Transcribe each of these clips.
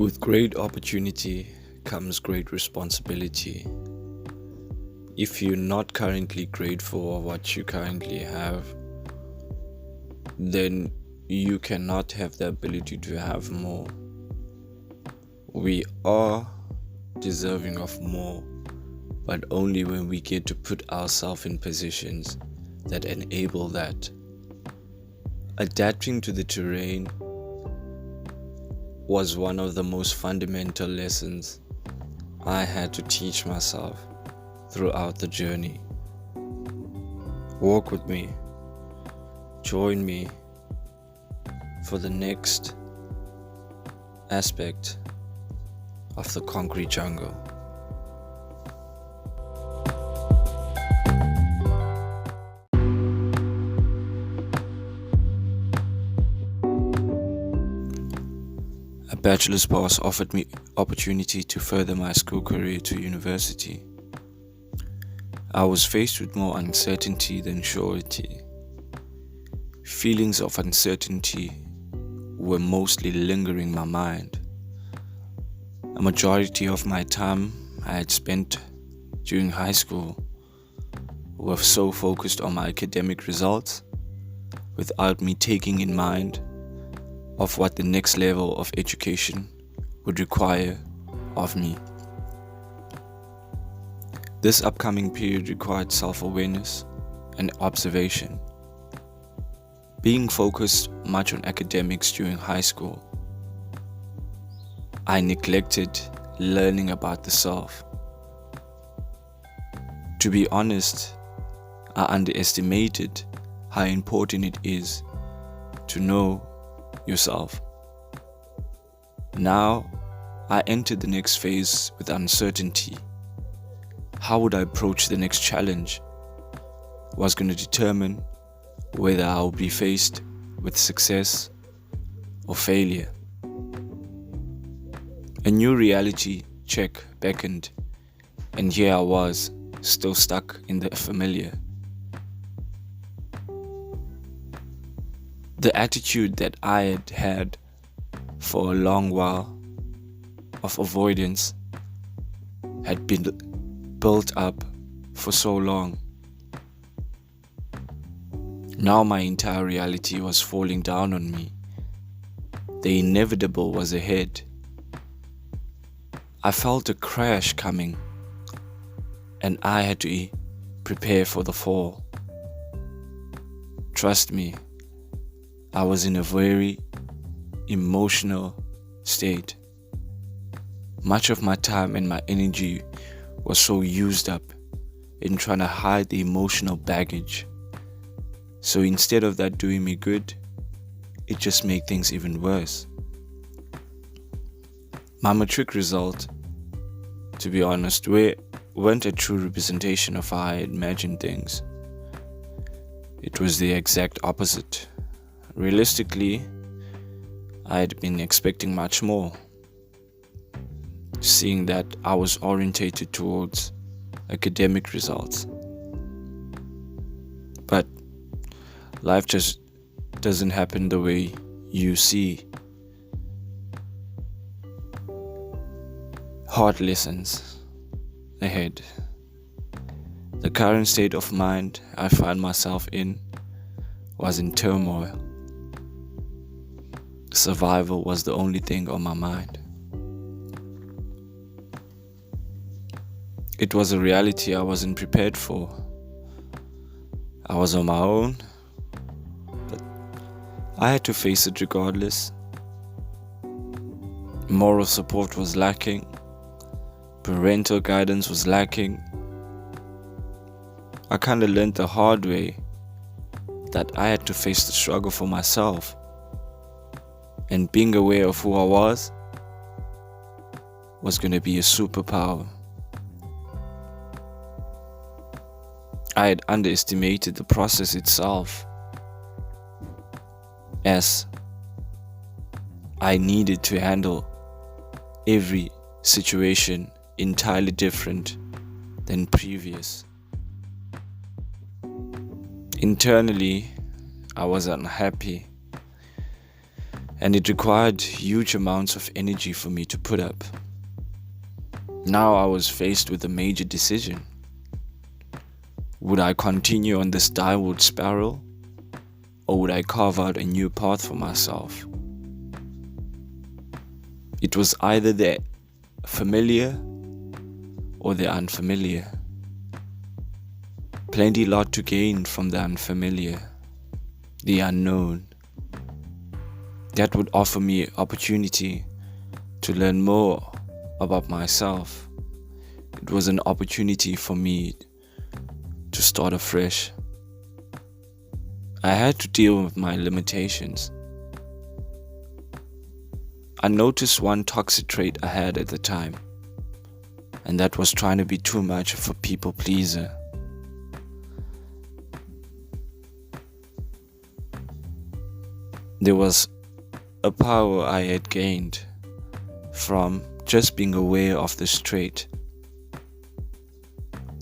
With great opportunity comes great responsibility. If you're not currently grateful for what you currently have, then you cannot have the ability to have more. We are deserving of more, but only when we get to put ourselves in positions that enable that. Adapting to the terrain was one of the most fundamental lessons I had to teach myself throughout the journey. Walk with me, join me for the next aspect of the concrete jungle. A bachelor's pass offered me opportunity to further my school career to university. I was faced with more uncertainty than surety. Feelings of uncertainty were mostly lingering my mind. A majority of my time I had spent during high school was so focused on my academic results without me taking in mind of what the next level of education would require of me. This upcoming period required self-awareness and observation. Being focused much on academics during high school, I neglected learning about the self. To be honest, I underestimated how important it is to know yourself. Now, I entered the next phase with uncertainty. How would I approach the next challenge was going to determine whether I would be faced with success or failure. A new reality check beckoned, and here I was, still stuck in the familiar. The attitude that I had had for a long while of avoidance had been built up for so long. Now my entire reality was falling down on me. The inevitable was ahead. I felt a crash coming, and I had to prepare for the fall. Trust me, I was in a very emotional state. Much of my time and my energy was so used up in trying to hide the emotional baggage. So instead of that doing me good, it just made things even worse. My matric result, to be honest, weren't a true representation of how I imagined things. It was the exact opposite. Realistically, I had been expecting much more, seeing that I was orientated towards academic results. But life just doesn't happen the way you see. Hard lessons ahead. The current state of mind I find myself in was in turmoil. Survival was the only thing on my mind. It was a reality I wasn't prepared for. I was on my own, but I had to face it regardless. Moral support was lacking. Parental guidance was lacking. I kind of learned the hard way that I had to face the struggle for myself. And being aware of who I was going to be a superpower. I had underestimated the process itself, as I needed to handle every situation entirely different than previous. Internally, I was unhappy and it required huge amounts of energy for me to put up. Now I was faced with a major decision. Would I continue on this downward spiral, or would I carve out a new path for myself? It was either the familiar or the unfamiliar. Plenty lot to gain from the unfamiliar, the unknown. That would offer me opportunity to learn more about myself. It was an opportunity for me to start afresh. I had to deal with my limitations. I noticed one toxic trait I had at the time, and that was trying to be too much of a people pleaser. There was a power I had gained from just being aware of this trait,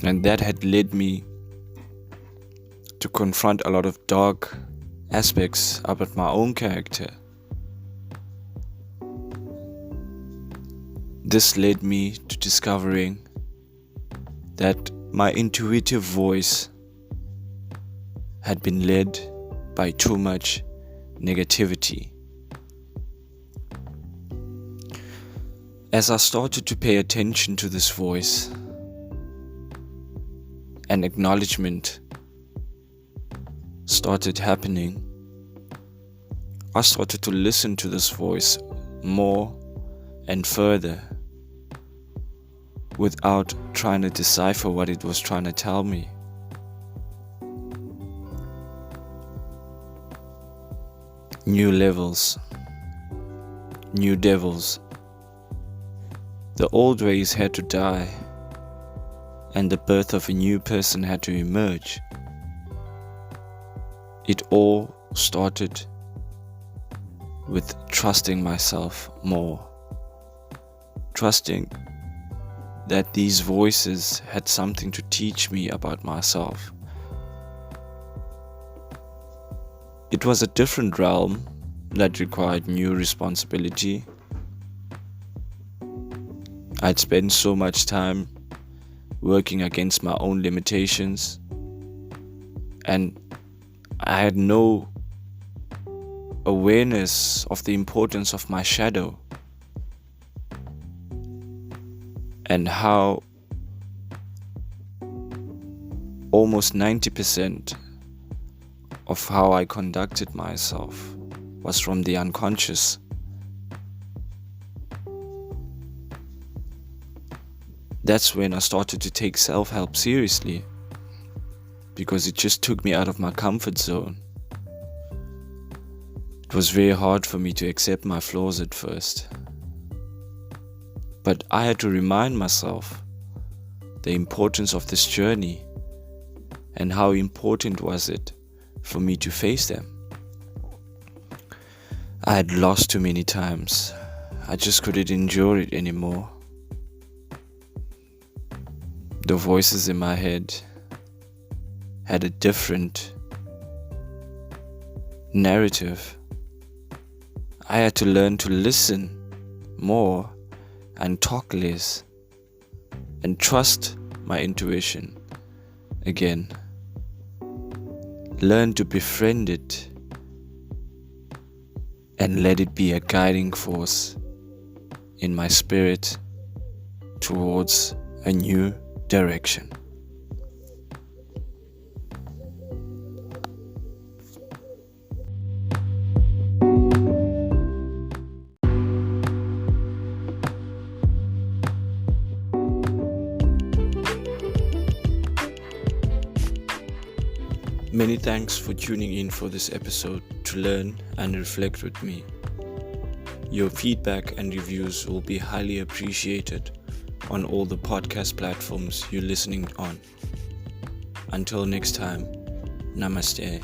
and that had led me to confront a lot of dark aspects about my own character. This led me to discovering that my intuitive voice had been led by too much negativity. As I started to pay attention to this voice, an acknowledgement started happening. I started to listen to this voice more and further without trying to decipher what it was trying to tell me. New levels, new devils. The old ways had to die, and the birth of a new person had to emerge. It all started with trusting myself more. Trusting that these voices had something to teach me about myself. It was a different realm that required new responsibility. I'd spent so much time working against my own limitations, and I had no awareness of the importance of my shadow and how almost 90% of how I conducted myself was from the unconscious. That's when I started to take self-help seriously, because it just took me out of my comfort zone. It was very hard for me to accept my flaws at first. But I had to remind myself the importance of this journey and how important was it for me to face them. I had lost too many times. I just couldn't endure it anymore. The voices in my head had a different narrative. I had to learn to listen more and talk less and trust my intuition again. Learn to befriend it and let it be a guiding force in my spirit towards a new direction. Many thanks for tuning in for this episode to learn and reflect with me. Your feedback and reviews will be highly appreciated on all the podcast platforms you're listening on. Until next time, namaste.